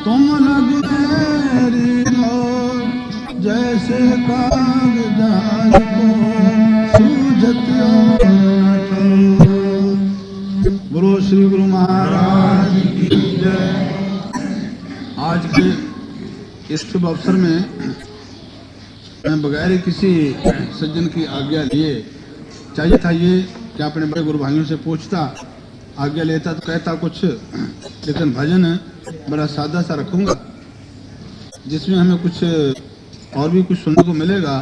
तुम लग मेरी ओर जैसे कागजार को सूझत गुरु श्री गुरु महाराज की जय। आज के इस शुभ अवसर में मैं बगैर किसी सज्जन की आज्ञा लिए, चाहिए था ये कि अपने बड़े गुरु भाइयों से पूछता, आज्ञा लेता तो कहता कुछ, लेकिन भजन बड़ा सादा सा रखूंगा जिसमें हमें कुछ और भी कुछ सुनने को मिलेगा।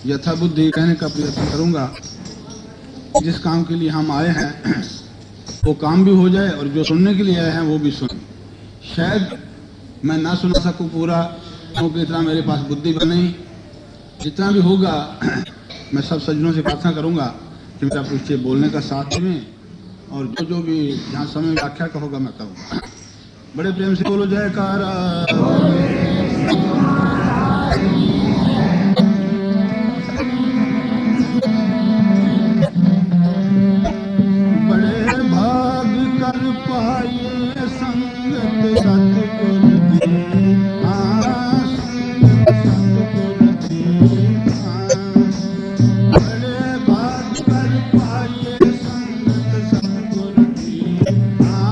यथा बुद्धि कहने का प्रयत्न करूंगा। जिस काम के लिए हम आए हैं वो काम भी हो जाए और जो सुनने के लिए आए हैं वो भी सुने। शायद मैं ना सुना सकूं पूरा, क्योंकि इतना मेरे पास बुद्धि भी नहीं। जितना भी होगा मैं सब सज्जनों से प्रार्थना करूंगा कि मेरा पीछे बोलने का साथ में, और जो भी जहाँ समय व्याख्या का होगा मैं करूँगा। बड़े प्रेम से बोलो जयकारा। बड़े भाग कर पाए संगत सतगुरु की, सतगुरु की। बड़े भाग कर पाए संगत सतगुरु की,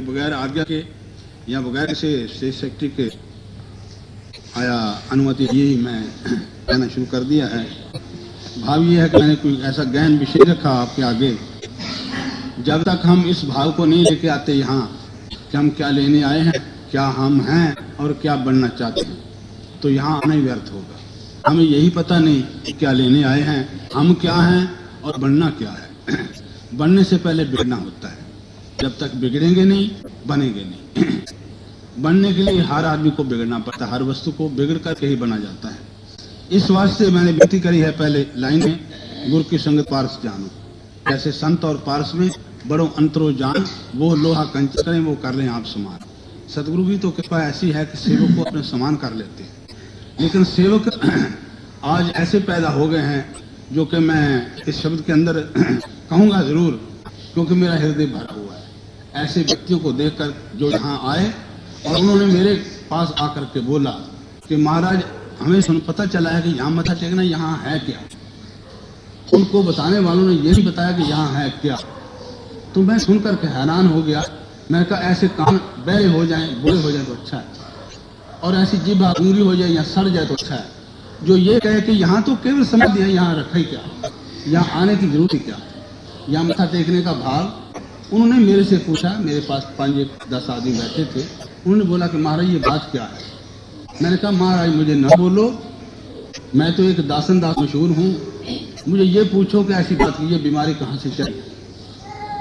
बगैर आज्ञा के या बगैर से स्टेट सेक्रेटरी के आया अनुमति यही मैं कहना शुरू कर दिया है। भाव ये है कि मैंने कोई ऐसा गहन विषय रखा आपके आगे, जब तक हम इस भाव को नहीं लेके आते यहाँ कि हम क्या लेने आए हैं, क्या हम हैं और क्या बनना चाहते हैं, तो यहाँ आना ही व्यर्थ होगा। हमें यही पता नहीं कि क्या लेने आए हैं, हम क्या हैं और बनना क्या है। बनने से पहले बिगड़ना होता है, जब तक बिगड़ेंगे नहीं बनेंगे नहीं। बनने के लिए हर आदमी को बिगड़ना पड़ता है, हर वस्तु को बिगड़ करके ही बना जाता है। इस वास्ते मैंने विनती करी है पहले लाइन में, गुरु की संगत पारस जानो। जैसे संत और पारस में बड़ो अंतरो जान, वो लोहा कंच करें वो कर लें आप समान। सतगुरु की तो कृपा ऐसी है कि सेवक को अपने समान कर लेते हैं, लेकिन सेवक आज ऐसे पैदा हो गए हैं जो कि मैं इस शब्द के अंदर कहूँगा ज़रूर, क्योंकि मेरा हृदय भरा हुआ है ऐसे व्यक्तियों को देखकर जो यहाँ आए और उन्होंने मेरे पास आकर के बोला कि महाराज हमें पता चला है कि यहाँ मत्था टेकना यहाँ है क्या। उनको बताने वालों ने ये नहीं बताया कि यहाँ है क्या। तो मैं सुनकर के हैरान हो गया। मैं कहा ऐसे कान बहरे हो जाएं, बोले हो जाए तो अच्छा है, और ऐसी जीभा गूंगी हो जाए या सड़ जाए तो अच्छा है। जो ये कहे कि यहाँ तो केवल समझ दिया, यहाँ रखा ही क्या, यहाँ आने की जरूरत ही क्या, यहाँ मत्था टेकने का भाव। उन्होंने मेरे से पूछा, मेरे पास 5-10 आदमी बैठे थे। उन्होंने बोला कि महाराज ये बात क्या है। मैंने कहा महाराज मुझे न बोलो, मैं तो एक दासन दास मशहूर हूँ, मुझे ये पूछो कि ऐसी बात की ये बीमारी कहाँ से चली।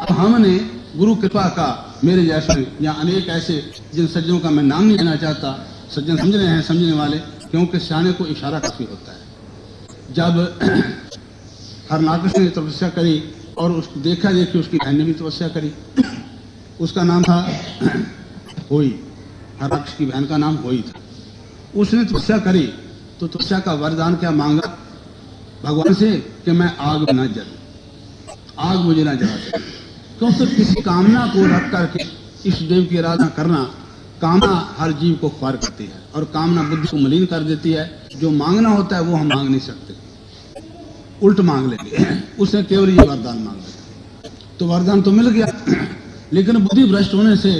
अब हमने गुरु कृपा का मेरे जैसे या अनेक ऐसे जिन सज्जनों का मैं नाम नहीं लेना चाहता, सज्जन समझ रहे हैं समझने वाले, क्योंकि सियाने को इशारा काफी होता है। जब हरनाकृष्ण ने तपस्या करी और उसको देखा देखी उसकी बहन ने भी तपस्या करी, उसका नाम था होई, हरनाकृष्ण की बहन का नाम होई था। उसने तपस्या करी तो तपस्या का वरदान क्या मांगा भगवान से कि मैं आग में न जल, आग मुझे न जला सके। क्योंकि किसी कामना को रख करके इस देव की आराधना करना, कामना हर जीव को ख्वार करती है और कामना बुद्धि को मलिन कर देती है। जो मांगना होता है वो हम मांग नहीं सकते, उल्ट मांग लेंगे। उसने केवल ये वरदान मांगा तो वरदान तो मिल गया, लेकिन बुद्धि भ्रष्ट होने से,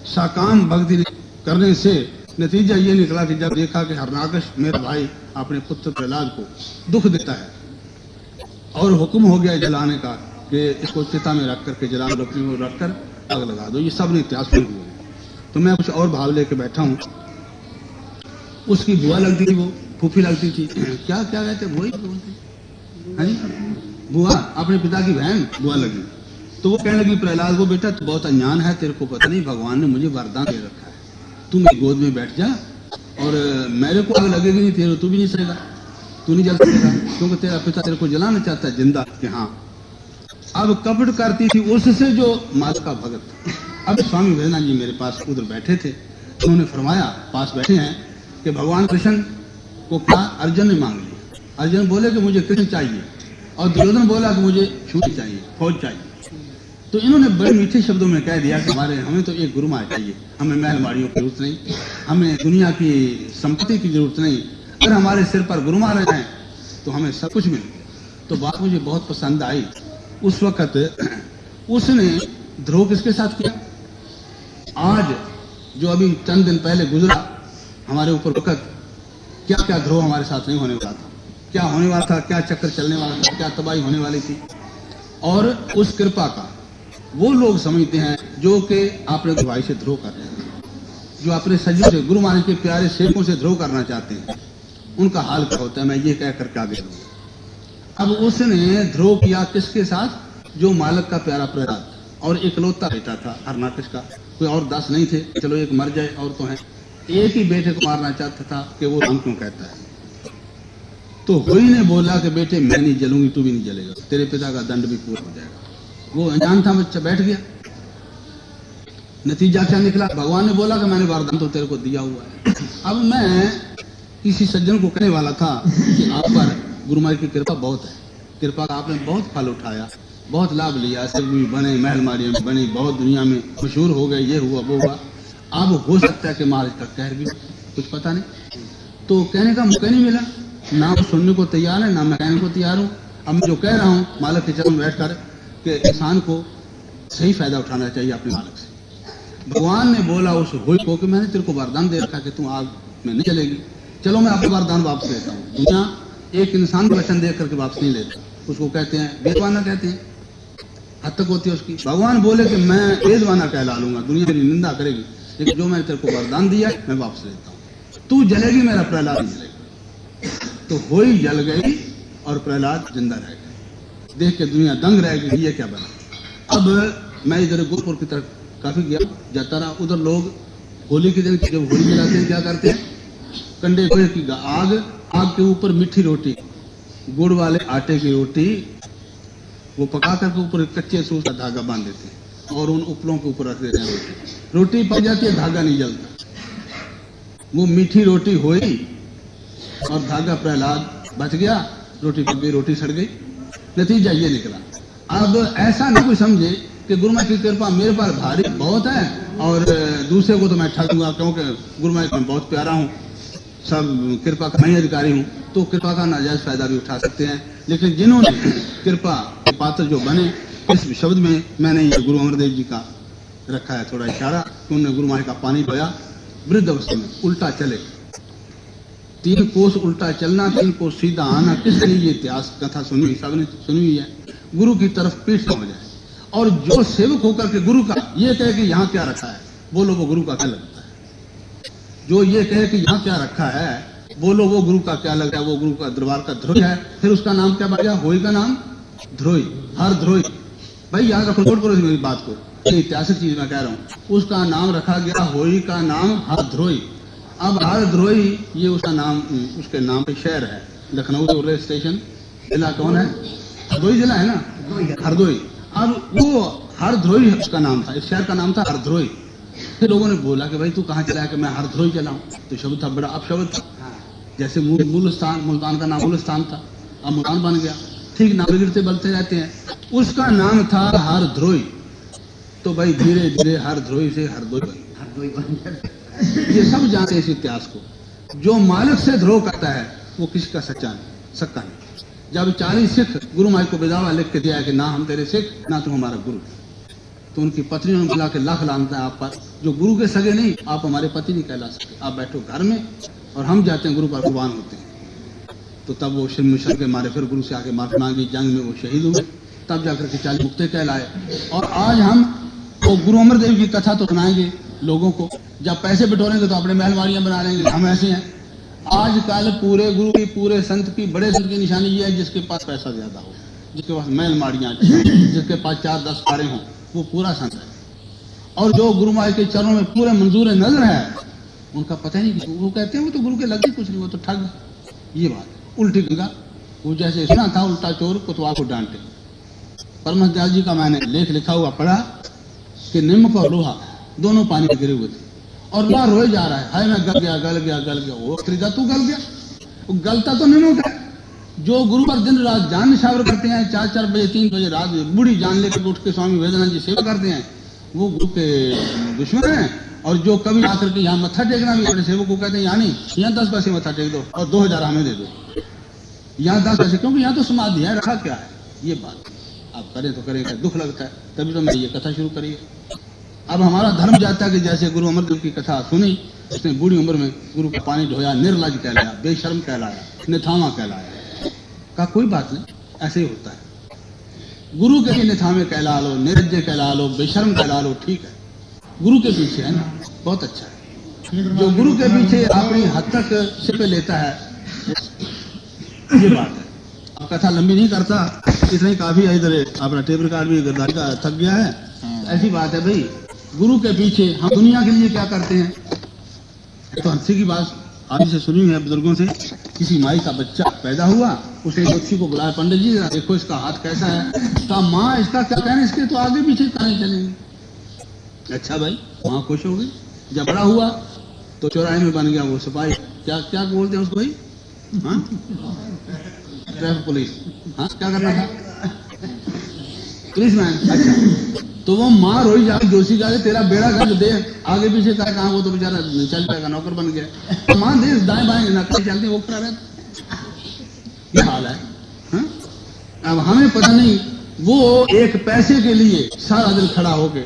साकाम भक्ति करने से नतीजा ये निकला कि जब देखा कि हरनाकृष्ण मेरा भाई अपने पुत्र प्रहलाद को दुख देता है और हुक्म हो गया जलाने का कि इसको चिता में रख करके जला, लकड़ी में रख कर आग लगा दो। ये सब ने इतिहास में हुए। तो मैं कुछ और भाव लेके बैठा हूँ। उसकी बुआ लगती थी, वो फूफी लगती थी, क्या क्या कहते वही बुआ, अपने पिता की बहन बुआ लगी। तो वो कहने लगी प्रहलाद को, बेटा तू बहुत अनजान है, तेरे को पता नहीं भगवान ने मुझे वरदान दे रखा है, तू मेरी गोद में बैठ जा और मेरे को आग लगेगी नहीं, तेरे तू भी नहीं सहेगा, तू नहीं जल सकेगा, क्योंकि तेरा पिता तेरे को जलाना चाहता है जिंदा। कि हाँ, अब कपट करती थी उससे जो माता का भगत। अब स्वामी वेदनाथ जी मेरे पास उधर बैठे थे, उन्होंने फरमाया, पास बैठे हैं, कि भगवान कृष्ण को क्या अर्जुन ने मांग लिया। अर्जुन बोले कि मुझे कृष्ण चाहिए और दुर्योधन बोला कि मुझे शूर चाहिए, फौज चाहिए। तो इन्होंने बड़े मीठे शब्दों में कह दिया कि हमें तो एक गुरु महाराज चाहिए, हमें महलमाड़ियों की जरूरत नहीं, हमें दुनिया की संपत्ति की जरूरत नहीं, अगर हमारे सिर पर गुरु महाराज हैं तो हमें सब कुछ मिल गया। तो बात मुझे बहुत पसंद आई। उस वक्त उसने ध्रुव किसके साथ किया? आज जो अभी चंद दिन पहले गुजरा हमारे ऊपर वक्त, क्या क्या ध्रुव हमारे साथ नहीं होने वाला था, क्या होने वाला था, क्या चक्कर चलने वाला था, क्या तबाही होने वाली थी। और उस कृपा का वो लोग समझते हैं जो कि अपने भाई से ध्रुव कर रहे हैं, जो अपने सज्जनों से, गुरु महाराज के प्यारे सेवकों से ध्रुव करना चाहते हैं, उनका हाल क्या होता है मैं ये कह करके आगे लूंगा। अब उसने ध्रुव किया किसके साथ? जो मालक का प्यारा प्रहलाद, और इकलौता बेटा था हरनाकृष्ण का, कोई और 10 नहीं थे, चलो एक मर जाए और तो है। एक ही बेटे को मारना चाहता था कि वो राम क्यों कहता है। तो होई ने बोला कि बेटे मैं नहीं जलूंगी, तू भी नहीं जलेगा, तेरे पिता का दंड भी पूरा हो जाएगा। वो अनजान था, बच्चा बैठ गया। नतीजा क्या निकला? भगवान ने बोला कि मैंने वरदान तो तेरे को दिया हुआ है। अब मैं किसी सज्जन को कहने वाला था कि आप पर गुरु महाराज की कृपा बहुत है, कृपा का आपने बहुत फल उठाया, बहुत लाभ लिया, सब भी बने, महलमारी में बने, बहुत दुनिया में मशहूर हो गए, ये हुआ वो हुआ। अब हो सकता है कि महाराज का कहर भी, कुछ पता नहीं। तो कहने का मौका नहीं मिला, ना वो सुनने को तैयार है ना मैं कहने को तैयार हूँ। अब मैं जो कह रहा हूँ मालक के चरण में बैठ कर कि इंसान को सही फायदा उठाना चाहिए अपने मालक से। भगवान ने बोला उस होई को कि मैंने तेरे को वरदान दे रखा कि तू आग में नहीं चलेगी, चलो मैं आपको वरदान वापस लेता हूँ। दुनिया एक इंसान को वचन दे करके वापस नहीं लेता, उसको कहते हैं बेदवाना, कहते हैं हद तक होती है उसकी। भगवान बोले कि मैं बेदवाना कहला लूंगा, दुनिया मेरी निंदा करेगी, लेकिन जो मैंने तेरे को वरदान दिया मैं वापस लेता हूँ। तू जलेगी, मेरा प्रहलाद नहीं जलेगा। तो होई जल गई और प्रहलाद जिंदा रह गया। देख के दुनिया दंग रह गई, ये क्या बना। अब मैं इधर गोरखपुर की तरफ काफी गया, जाता रहा। उधर लोग होली के दिन जब होली जलाते हैं क्या करते हैं, कंडे की आग, आग के ऊपर मीठी रोटी, गुड़ वाले आटे की रोटी वो पका करके ऊपर कच्चे सूत का धागा बांध देते हैं और उन उपलों के ऊपर रख देते हैं। रोटी पक जाती है, धागा नहीं जलता। वो मीठी रोटी हुई और धागा प्रहलाद बच गया, रोटी पक गई, रोटी सड़ गई, नतीजा ये निकला। अब ऐसा ना कोई समझे कि गुरु माई की कृपा मेरे पर भारी बहुत है और दूसरे को तो मैं ठगूंगा, क्योंकि गुरु माई को मैं बहुत प्यारा हूँ, सब कृपा का मैं ही अधिकारी हूँ, तो कृपा का नाजायज फायदा भी उठा सकते हैं। लेकिन जिन्होंने कृपा के पात्र जो बने, इस शब्द में मैंने ये गुरु अमरदेव जी का रखा है थोड़ा इशारा कि उन्होंने गुरु माई का पानी पया वृद्ध अवस्था में, उल्टा चले, 3 कोस उल्टा चलना, 3 कोस सीधा आना। किसने ये इतिहास कथा सुनी हुई, सबने सुनी हुई है। गुरु की तरफ पीठ हो जाए और जो सेवक होकर के गुरु का ये कहे कि यहाँ क्या रखा है, बोलो वो गुरु का क्या लगता है। जो ये कहे कि यहाँ क्या रखा है, बोलो वो गुरु का क्या लगता है, वो गुरु का दरबार का ध्रोही है। फिर उसका नाम क्या बन गया, होई का नाम ध्रोही, हर ध्रोही। भाई याद रखो, नोट करो मेरी बात को, ये ऐतिहासिक चीज मैं कह रहा हूँ। उसका नाम रखा गया, होई का नाम हरद्रोही। अब हरद्रोही ये उसका नाम, उसके नाम पे शहर है लखनऊ रेलवे स्टेशन। जिला कौन है, हरदोई जिला है ना, हरदोई। अब वो हरद्रोही उसका नाम था, इस शहर का नाम था हरद्रोही। फिर लोगों ने बोला कि भाई तू कहाँ चला है, कि मैं हरद्रोही चला हूँ। तो शब्द था बड़ा अपशब्द था, जैसे मुल्तान, मुल्तान का नाम मुल्तान था, अब मुल्तान बन गया। ठीक नाम गिरते बलते रहते हैं। उसका नाम था हरद्रोही। तो भाई धीरे धीरे हरद्रोही से हरदोई बन। ये सब जानते हैं इस इतिहास को। जो मालिक से द्रोह करता है वो किसी का सक्का नहीं। जब 40 सिख गुरु माई को बेदावा लिख के दिया कि ना हम तेरे सिख, ना तुम हमारा गुरु, तो उनकी पत्नियों ने बुला के लाख लानता है आप पर, जो गुरु के सगे नहीं, आप हमारे पति नहीं कहला सकते, आप बैठो घर में और हम जाते हैं गुरु पर कुर्बान होते हैं। तो तब वो मिशन के मारे फिर गुरु से आके माफी मांगी, जंग में वो शहीद हुए, तब जाकर के 40 मुक्ते कहलाए। और आज हम वो गुरु अमरदेव की कथा तो सुनाएंगे लोगों को, जब पैसे बटोरेंगे तो अपने महलवाड़ियां बना लेंगे, हम ऐसे हैं। आजकल पूरे गुरु की, पूरे संत की, बड़े संत की निशानी ये है जिसके पास पैसा ज्यादा हो, जिसके पास महलवाड़ियां, जिसके पास 4-10 कारें हों, वो पूरा संत है। और जो गुरु माई के चरणों में पूरे मंजूर नजर है, उनका पता ही नहीं। वो कहते हैं वो तो गुरु के लगते कुछ नहीं, वो तो ठग। ये बात उल्टी गंगा, वो जैसे सुना था उल्टा चोर कोतवाल को डांटे। परमहंस दयाल जी का मैंने लेख लिखा हुआ पढ़ा कि नमक और लोहा दोनों पानी में गिरे हुए थे और लोहा रोए जा रहा है, हाय मैं गल गया। वो खरीदा तू गल गया, वो गलता तो नमक है। जो गुरु पर दिन रात जान निछावर करते हैं, 4-4 बजे 3 बजे रात बूढ़ी जान लेकर उठ के स्वामी वेदानंद जी सेवा करते हैं, वो गुरु के दुश्मन है। और जो कभी आकर के यहाँ मत्था टेकना भी अपने सेवक को कहते हैं, यहाँ नहीं, यहाँ 10 पैसे मत्था टेक दो और 2000 हमें दे दो, यहाँ 10 पैसे, क्योंकि यहाँ तो समाधि है, रखा क्या है। ये बात आप करें तो करें, दुख लगता है, तभी तो मैं ये कथा शुरू करिए। अब हमारा धर्म जाता है कि जैसे गुरु अमरदेव की कथा सुनी, उसने बूढ़ी उम्र में गुरु का पानी ढोया, निर्लज कहलाया, बेशर्म कहलाया, निथामा कहलाया। का कोई बात नहीं, ऐसे ही होता है। गुरु के निथामे कहला लो, निर्लज्ज कहला लो, बेशर्म कहला लो, ठीक है, गुरु के पीछे है ना, बहुत अच्छा है। जो गुरु के पीछे अपनी हद तक सिपे लेता है, ये बात है। अब कथा लंबी नहीं करता, इतना ही काफी है। इधर अपना टेप रिकॉर्ड भी गर्दारी का थक गया है। ऐसी बात है भाई, गुरु के पीछे हम दुनिया के लिए क्या करते हैं। तो हंसी की बात आदि से सुनी है बुजुर्गों से, किसी माई का बच्चा पैदा हुआ, उसने बच्ची को बुलाया, पंडित जी देखो इसका हाथ कैसा है, तो माँ इसका क्या कहना, इसके तो आगे पीछे कहीं चलेंगे। अच्छा भाई, माँ खुश हो गई। जब बड़ा हुआ तो चौराहे में बन गया वो सिपाही, क्या बोलते हैं उसको भाई, हाँ, ट्रैफिक पुलिस, हाँ, क्या करना था, पुलिसमैन। अच्छा, तो वो माँ रोई जाके जोशी का तेरा बेड़ा कर दे, आगे पीछे का कहा, वो तो बेचारा चल पाएगा, नौकर बन गया। तो माँ दे दाएं बाएं नकल चलती, वो खड़ा रहता। ये हाल है, हाँ? अब हमें पता नहीं, वो एक पैसे के लिए सारा दिन खड़ा होके,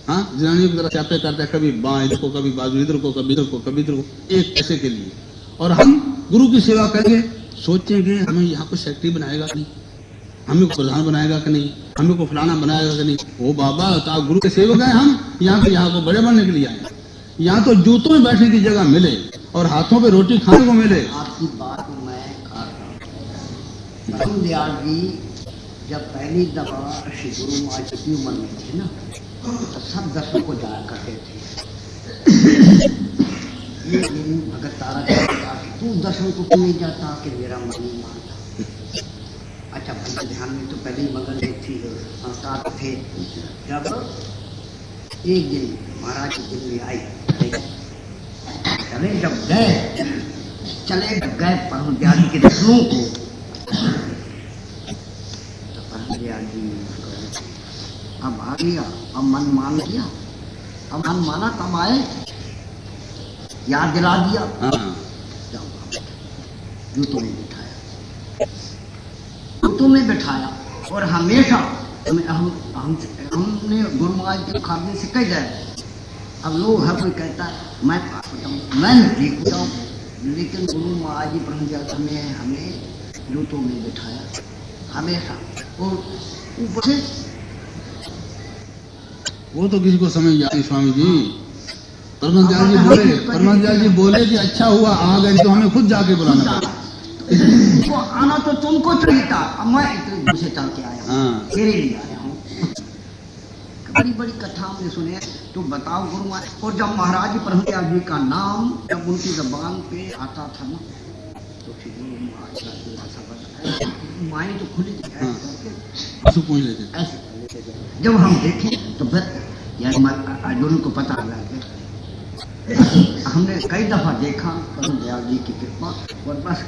हाँ, जनानियों की तरह चापे करता है, कभी बाएं इधर को, कभी बाजू इधर को, कभी इधर को, कभी इधर को, एक पैसे के लिए। और हम गुरु की सेवा करेंगे, सोचेंगे हमें यहाँ को सेक्रेटरी बनाएगा नहीं, हमें को प्रधान बनाएगा कि नहीं, हमें को फलाना बनाएगा कि नहीं। ओ बाबा, तो आप गुरु के सेवक हैं, हम यहाँ को बड़े बनने के लिए आए। यहाँ तो जूतों में बैठने की जगह मिले और हाथों पे रोटी खाने को मिले। आपकी बात मैं कर रहा हूँ। दयाल जी जब पहली दफा श्री गुरु माँ की उम्र में थे ना, तो सब दर्शन को जाया करते थे। ये भगत तारा कहता कि तू दर्शन को क्यों नहीं जाता, कि मेरा मन नहीं मानता। अच्छा भाई, ध्यान में तो पहले ही मगन थी, संस्कार थे। जब एक दिन महाराज की दिल में आई, चले जब गए परम दयाल के दर्शनों को अब आ गया, अब मन मान लिया, अब मन माना तब आए, याद दिला दिया, हाँ। जूतों में बिठाया, जूतों में बिठाया। और हमेशा हमने गुरु महाराज के खाने से कह जाए, अब लोग हर कोई कहता है मैं पास हो जाऊँ, मैं ठीक हो जाऊँ, लेकिन गुरु महाराज जी ब्रह्म में हमें जूतों में बिठाया हमेशा। और ऊपर से वो तो किसी को समझ जाती स्वामी जी। परमात्मा जी बोले कि अच्छा हुआ आ गए, तो हमें खुद जाके बुलाना पड़ा। तुमको आना तो तुमको चाहिए था, अब मैं इतने दूर से चल के आया हूँ, तेरे लिए आया हूँ। बड़ी बड़ी कथा हमने सुने, तो बताओ गुरु महाराज। और जब महाराज ब्रह्मदयाल जी का नाम जब उनकी जबान पे आता था ना, तो फिर गुरु महाराज का थोड़ा सा बता, माई तो खुली थी, ऐसे पूछ लेते ऐसे। जब हम देखे तो फिर यार अर्जुन को पता लगा, हमने कई दफा देखा ब्रह्मदयाल जी की कृपा। और बस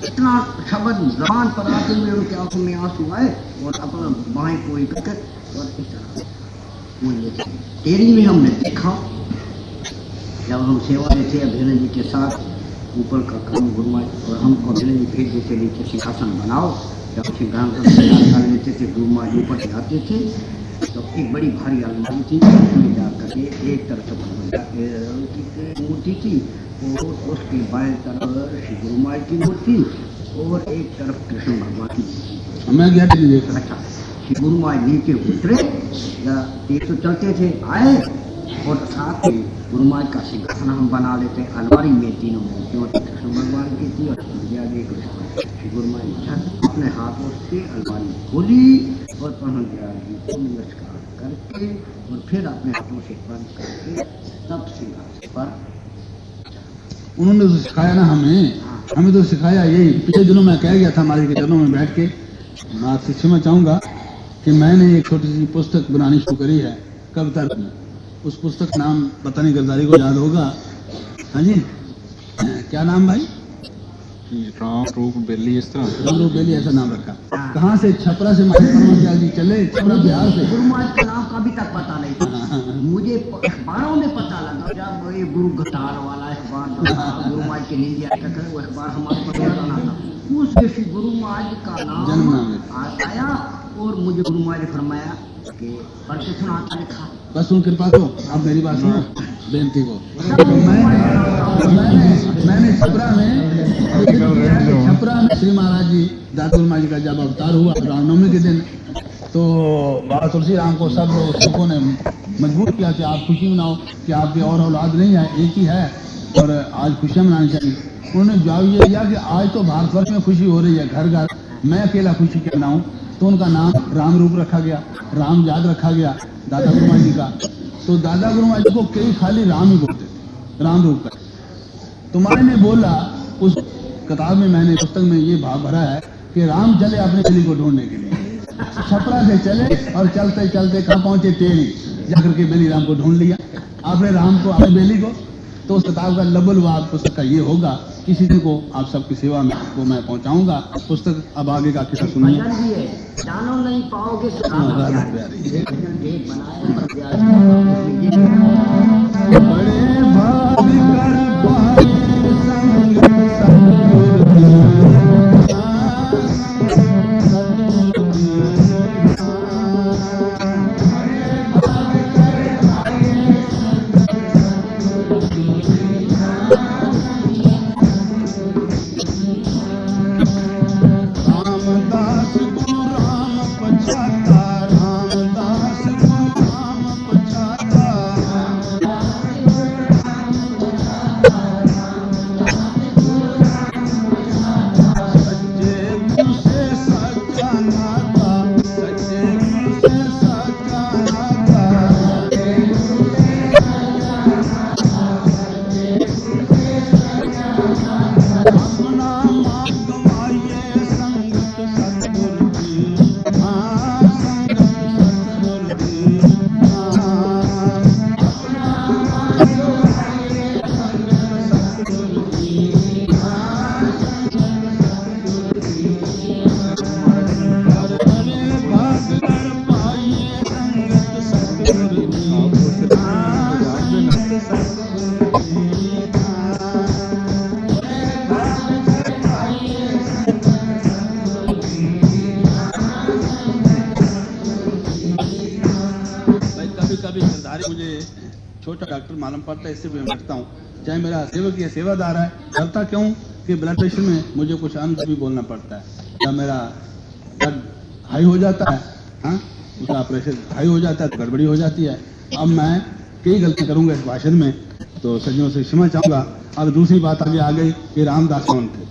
इतना शब्द जबान पर आते हुए उनके आंखों में आंसू आए, और अपना बाएं कोई करके और इस तरह तेरी में हमने देखा। जब हम सेवा में थे अभिनय जी के साथ, ऊपर का काम गुरु महाराज और हम अभिनय जी भेज देते, नीचे सिंहासन बनाओ, जब सिंहासन कर लेते थे, गुरु महाराज जी ऊपर जाते थे, तो एक बड़ी भारी अलमारी थी, उसमें जाकर एक तरफ की मूर्ति थी, और उसके बाएं तरफ श्री गुरु महाराज की मूर्ति, और एक तरफ कृष्ण भगवान की। मैं गया देखा। अच्छा, श्री गुरु महाराज नीचे उतरे, या एक तो चलते थे आए, और साथ ही गुरु महाराज का सिंहासन हम बना लेते। अलमारी में तीनों मूर्तियों, कृष्ण भगवान की थी और श्री गुरु महाराज अपने हाथों से अलमारी खोली और ब्रह्मदयाल जी को नमस्कार करके, और फिर अपने हाथों से बंद करके तब सिंहासन पर। उन्होंने तो सिखाया ना हमें तो सिखाया यही। पिछले दिनों मैं कह गया था हमारे के चरणों में बैठ के, मैं आपसे क्षमा चाहूंगा कि मैंने एक छोटी सी पुस्तक बनानी शुरू करी है, कविता। उस पुस्तक का नाम पता नहीं गद्दारी को याद होगा। हाँ जी, क्या नाम भाई? राम रूप बेली, इस तरह राम रूप बेली ऐसा नाम रखा। कहाँ से? छपरा से ब्रह्मदयाल जी चले, छपरा बिहार से। गुरु महाराज का नाम कभी तक पता नहीं था मुझे, अखबारों में पता लगा जब ये गुरु घटार वाला अखबार गुरु महाराज के नीचे अटक वो अखबार हमारे पता लगाना था, उसमें फिर गुरु महाराज का नाम आया। और मुझे गुरु महाराज ने फरमाया कि पढ़ के सुनाता लिखा। बस उन कृपा को आप मेरी बात सुनो, बेनती को। मैंने छपरा में श्री महाराज जी दाता गुरु महाराज जी का जब अवतार हुआ रामनवमी के दिन, तो बाबा तुलसी राम को सब लोगों ने मजबूर किया कि आप खुशी मनाओ कि आपकी और औलाद नहीं है, एक ही है, और आज खुशियाँ मनानी चाहिए। उन्होंने जवाब ये दिया कि आज तो भारतवर्ष में खुशी हो रही है, घर घर, मैं अकेला खुशी क्यों मनाऊं। तो उनका नाम राम रूप रखा गया, राम याद रखा गया दादा गुरु महाराज जी का। तो दादा गुरु महाराज जी को कई खाली राम ही बोलते थे, राम रूप का। तो मैंने बोला, उस किताब में मैंने पुस्तक में ये भाव भरा है कि राम चले अपने बेली को ढूंढने के लिए, छपरा से चले और चलते चलते कहाँ पहुंचे? टेरी जाकर के बेली राम को ढूंढ लिया, आपने राम को अपने बेली को। तो उस किताब का लबलवाब पुस्तक का ये होगा, किसी दिन को आप सबकी सेवा में को मैं पहुंचाऊंगा पुस्तक। अब आगे का किस्सा सुनिए। जानो नहीं पाओगे बड़े भाग छोटा डॉक्टर मालूम पड़ता है, इससे भी मैं बैठता हूँ। चाहे मेरा सेवक या सेवादार है, डरता क्यों कि ब्लड प्रेशर में मुझे कुछ अंत भी बोलना पड़ता है, या मेरा ब्लड हाई हो जाता है, हाँ उसका प्रेशर हाई हो जाता है तो गड़बड़ी हो जाती है। अब मैं कई गलती करूंगा इस भाषण में, तो सज्जनों से क्षमा चाहूंगा। अब दूसरी बात आगे आ गई कि रामदास कौन थे।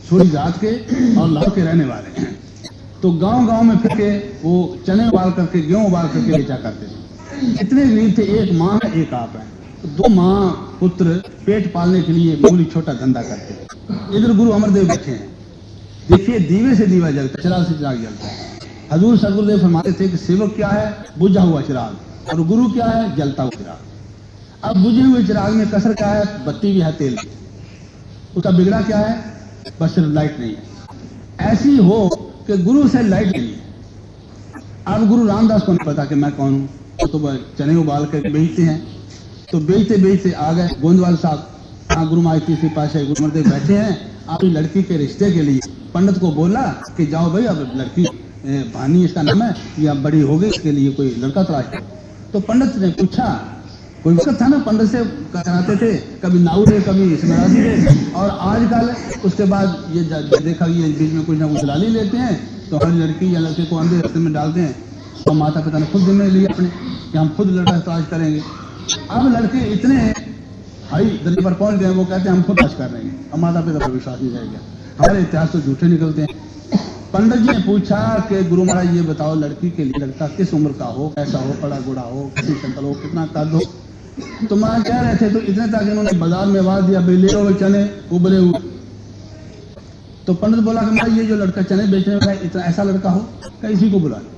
सूरी जात के और लाहौर के रहने वाले हैं। तो गांव गांव में फिर के वो चने उबाल करके, गेहूं उबाल करके बेचा करते थे। इतने गरीब थे, एक माँ है एक आप है, तो 2 माँ पुत्र पेट पालने के लिए मूली छोटा धंधा करते थे। इधर गुरु अमरदेव बैठे हैं, देखिए दीवे से दीवा जलता है, चिराग से चिराग जलता है। हजूर सदगुरुदेव फरमाते थे कि सेवक क्या है, बुझा हुआ चिराग, और गुरु क्या है, जलता हुआ चिराग। अब बुझे हुए चिराग में कसर क्या है, बत्ती भी है, तेल भी, उसका बिगड़ा क्या है, बस सिर्फ लाइट नहीं है। ऐसी हो कि गुरु से लाइट नहीं है। अब गुरु रामदास को नहीं पता कि मैं कौन हूं, तो वह चने उबाल कर बेचते हैं। तो बेचते बेचते आ गए गोंदवाल साहब, हाँ गुरु महाराज तीसरे पातशाही गुरु अमरदेव बैठे हैं। अपनी लड़की के रिश्ते के लिए पंडित को बोला कि जाओ भाई, अब लड़की भानी इसका नाम है, ये अब बड़ी हो गई, इसके लिए कोई लड़का तलाश करो। तो पंडित ने पूछा, कोई वक्त था ना पंडित से कराते थे, कभी नाऊ थे कभी इसमराजी थे, और आजकल उसके बाद ये देखा ये बीच में कुछ ना कुछ लाली लेते हैं, तो हर लड़की या लड़के को अंधे रास्ते में डालते हैं। तो माता पिता ने खुद जिम्मे लिए अपने कि हम खुद लड़का तलाश करेंगे। अब लड़के इतने हाई दर्जे पर पहुंच गए, वो कहते हैं हम खुद तलाश कर रहे हैं। अब माता पिता पर विश्वास नहीं रह गया। हमारे इतिहास तो झूठे निकलते हैं। पंडित जी ने पूछा कि गुरु महाराज ये बताओ, लड़की के लिए लड़का किस उम्र का हो, कैसा हो, बड़ा बूढ़ा हो, कितनी शक्ल हो, कितना कद हो। तो महाराज कह रहे थे, तो इतने तक इन्होंने बाजार में आवाज दिया, भाई ले लो चने उबले हुए। तो पंडित बोला कि महाराज ये जो लड़का चने बेचने वाला है, इतना ऐसा लड़का हो, क्या इसी को बुला लो।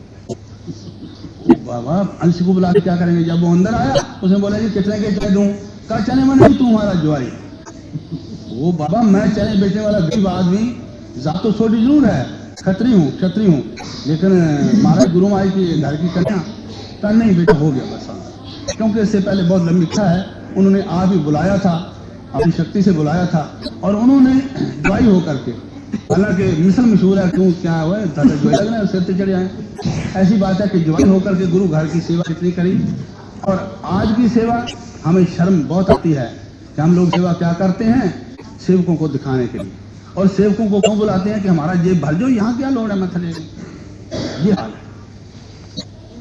बाबा अंश को बुला के क्या करेंगे। जब वो अंदर आया, उसने बोला जी कितने के चने दूं, कहा चने मने तू हमारा ज्वारी। वो बाबा मैं चने बेचने वाला गरीब आदमी, जात तो छोटी जरूर है, खत्री हूँ क्षत्रिय हूँ, लेकिन महाराज गुरु महाराज की घर की कन्या का नहीं बेटा हो गया बस। क्योंकि इससे पहले बहुत लंबी इच्छा है, उन्होंने आप ही बुलाया था, अपनी शक्ति से बुलाया था, और उन्होंने ज्वाई होकर के, हालांकि मिसल मशहूर है, क्यों क्या हुआ ज्वाई लगना है, सिर से चढ़े आए। ऐसी बात है कि ज्वाई होकर के गुरु घर की सेवा कितनी करी। और आज की सेवा हमें शर्म बहुत आती है कि हम लोग सेवा क्या करते हैं, सेवकों को दिखाने के लिए। और सेवकों को क्यों बुलाते हैं कि हमारा जेब भर जाओ, यहाँ क्या लोड़ है मथले में, ये हाल है।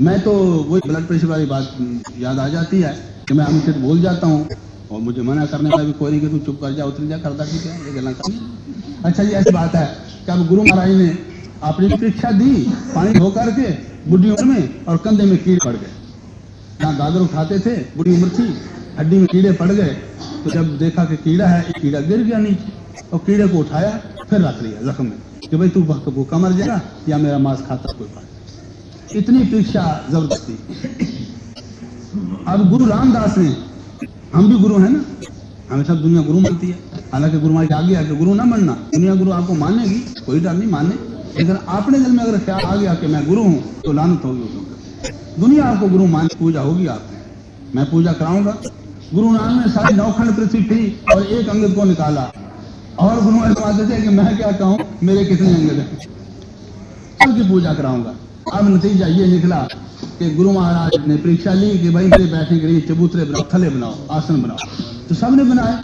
मैं तो वही ब्लड प्रेशर वाली बात याद आ जाती है कि मैं हमसे बोल जाता हूँ, और मुझे मना करने का भी कोई नहीं कि तू चुप कर जा, उतर जा, करता ठीक है, ये गलना करनी। अच्छा जी ऐसी बात है कि अब गुरु महाराज ने अपनी परीक्षा दी, पानी धो करके बुढ़ी उम्र में, और कंधे में कीड़े पड़ गए। जहाँ गागर उठाते थे, बुढ़ी उम्र थी, हड्डी में कीड़े पड़ गए। तो जब देखा कि कीड़ा है, एक कीड़ा गिर गया नीचे, और कीड़े को उठाया फिर रख लिया जख्म में कि भाई तू भूखा मर जाएगा या मेरा मांस खाता कोई बात। इतनी परीक्षा जबरदस्ती। अब गुरु रामदास ने, हम भी गुरु हैं ना, हमें सब दुनिया गुरु मानती है, हालांकि गुरु महाराज आगे आके गुरु ना मानना, दुनिया गुरु आपको मानेगी, कोई डर नहीं मानने, लेकिन अपने दिल में अगर ख्याल आ गया कि मैं गुरु हूं तो लानत होगी। दुनिया आपको गुरु मान, पूजा होगी आपकी, मैं पूजा कराऊंगा। गुरु नानक ने सारी 9 खंड पृथ्वी थी और एक अंगद को निकाला, और गुरु कहते थे कि मैं क्या कहूं, मेरे कितने अंगद हैं, सबकी पूजा कराऊंगा। अब नतीजा ये निकला कि गुरु महाराज ने परीक्षा ली कि भाई मेरे बैठने के लिए चबूतरे बनाओ, थले बनाओ, आसन बनाओ। तो सबने बनाए,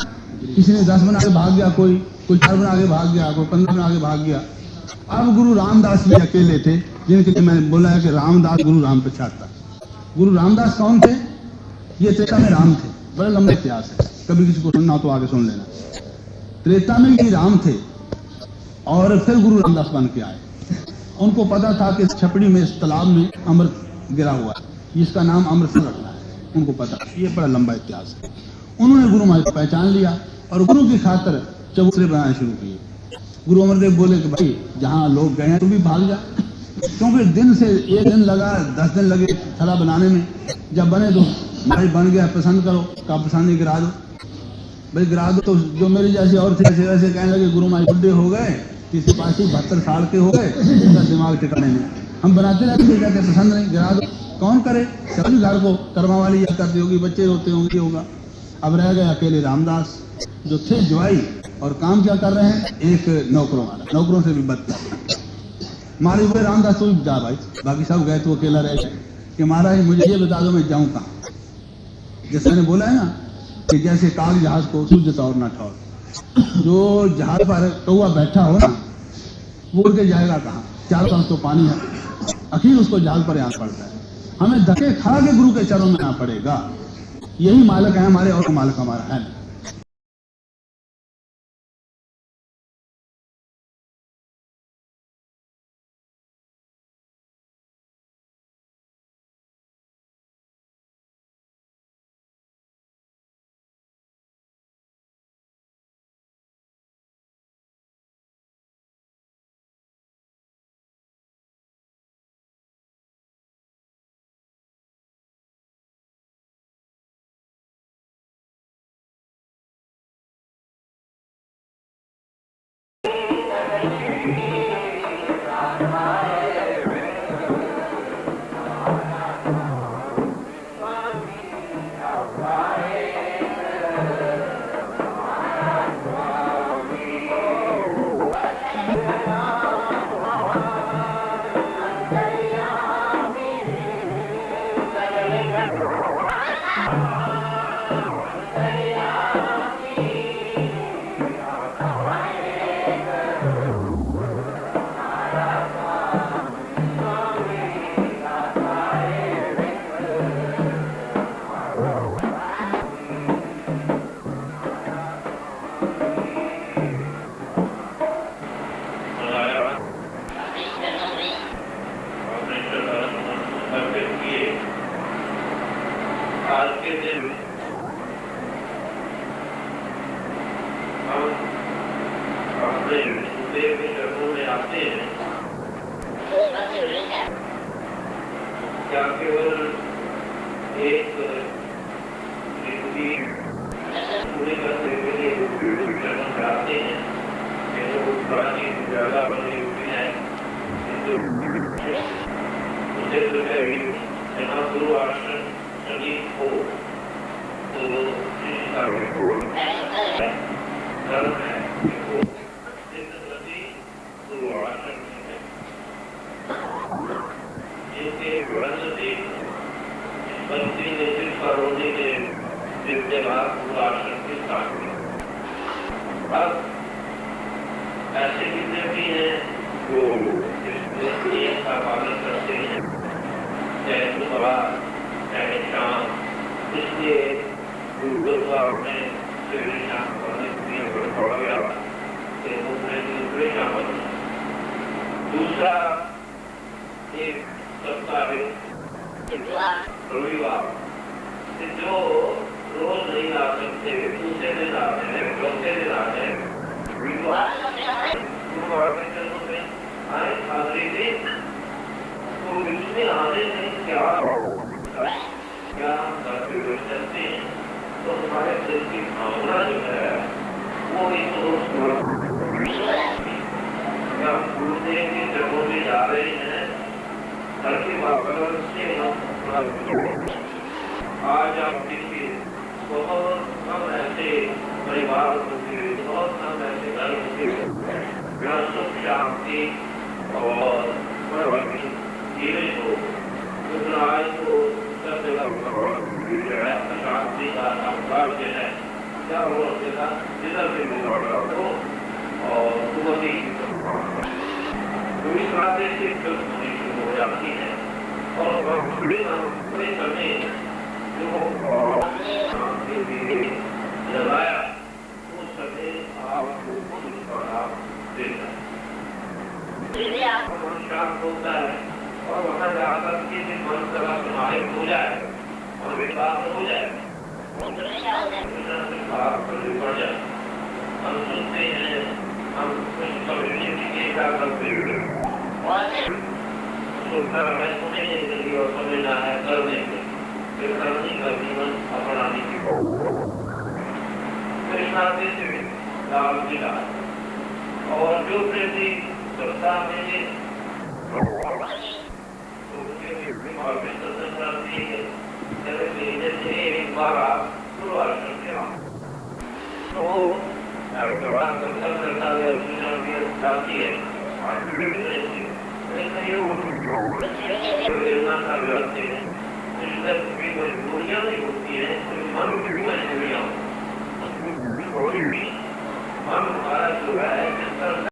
किसी ने 10 बना के भाग गया, कोई 4 बना के भाग गया, कोई 15 बना के भाग गया। अब गुरु रामदास भी अकेले थे, जिनके लिए मैंने बोला है कि रामदास गुरु राम पछाड़ता। गुरु रामदास कौन थे? ये त्रेता में राम थे, बड़ा लंबा इतिहास है, कभी किसी को सुनना हो तो आगे सुन लेना। त्रेता में ही राम थे, और फिर गुरु रामदास बन के आए। उनको पता था कि इस छपड़ी में, इस तालाब में अमृत गिरा हुआ है, जिसका नाम अमृतसर रखना है, उनको पता। ये बड़ा लंबा इतिहास है। उन्होंने गुरु महाराज को पहचान लिया और गुरु की खातिर चबूतरे बनाने शुरू किए। गुरु अमरदेव बोले कि भाई जहां लोग गए हैं तू भी भाग जा, क्योंकि दिन से 1 दिन लगा, 10 दिन लगे थला बनाने में। जब बने तो भाई बन गया, पसंद करो, का पसंद नहीं गिरा दो, भाई गिरा दो। तो जो मेरे जैसे और थे ऐसे वैसे कहने लगे गुरु महाराज बुढ़े हो गए, किसी पासी 72 साल के हो गए, उनका दिमाग ठिकाने में, हम बनाते रहते जाते, पसंद नहीं, गिरा दो। कौन करे, सभी घर को कर्मा वाली या करती होगी, बच्चे रोते होंगे, होगा। अब रह गए अकेले रामदास, जो थे ज्वाई, और काम क्या कर रहे हैं, एक नौकरों वाला, नौकरों से भी बदतर। मारे हुए रामदास तो जा भाई, बाकी सब गए तो अकेला रह गए कि महाराज मुझे ये बता दो मैं जाऊं कहाँ। जैसे मैंने बोला है ना कि जैसे काग जहाज को सूझ और ना ठौर, जो जहाज पर कौआ बैठा हो ना वो उड़ के जाएगा कहाँ, चारों तरफ तो पानी है, आखिर उसको जहाज पर आना पड़ता है। हमें धक्के खा के गुरु के चरणों में आना पड़ेगा। यही मालिक है हमारे और मालिक हमारा है नहीं। क्या केवल एक पूरे करने के लिए विचरण कराते हैं कि जो प्राचीन जगह बनी हुई है क्षेत्र में जहाँ गुरु आश्रम सभी हो तो धर्म है गुरु आश्रम जिनके ग्रंथ से बंदी ने सिर्फ करोने के विद्यमान पूरा आश्रम के साथ अब ऐसे कितने भी हैं जो इस नियम का पालन करते हैं, चाहे सुबह चाहे शाम, इसलिए गुरुद्वार में शाम करने के लिए थोड़ा गया दूसरे शाम। दूसरा एक सप्ताह रविवार जो रोज नहीं आ सकते, दूसरे दिन आते हैं, चौथे दिन आते हैं, आए हाजिरी दिन तो इसमें आने से क्या चलते हैं तो हमारे दिल की भावना जो है वो क्या गुरुदेव के जगहों में जा रहे हैं, घर के वातावरण से आज आप देखिए बहुत कम ऐसे परिवार होंगे, बहुत कम ऐसे घर होंगे जहाँ सुख शांति और जीवन हो आए तो सब जगह शांति का संस्कार जो है क्या वो जिधर से हो और बहुत ही इस रास्ते से शुरू हो जाती है और पूरे समय जो लगाया वो समय आपको आप देता है, शांत होता है और वहाँ जाकर के मन सभा समाहित हो जाए और विकास हो जाए, बढ़ जाए। हम सुनते हैं, हम कम्युनिटी के करते सुनेंगे और समझना है करने के, फिर करने का जीवन अपनाने की कृष्णा देते हुए लाभ मिला और जो प्रति श्रद्धा में जैसे एक बार आप शुरुआत करते हो इसलिए मजबूरियाँ नहीं होती है, मन की मजबूरियाँ होती हैं। मन हमारा जो है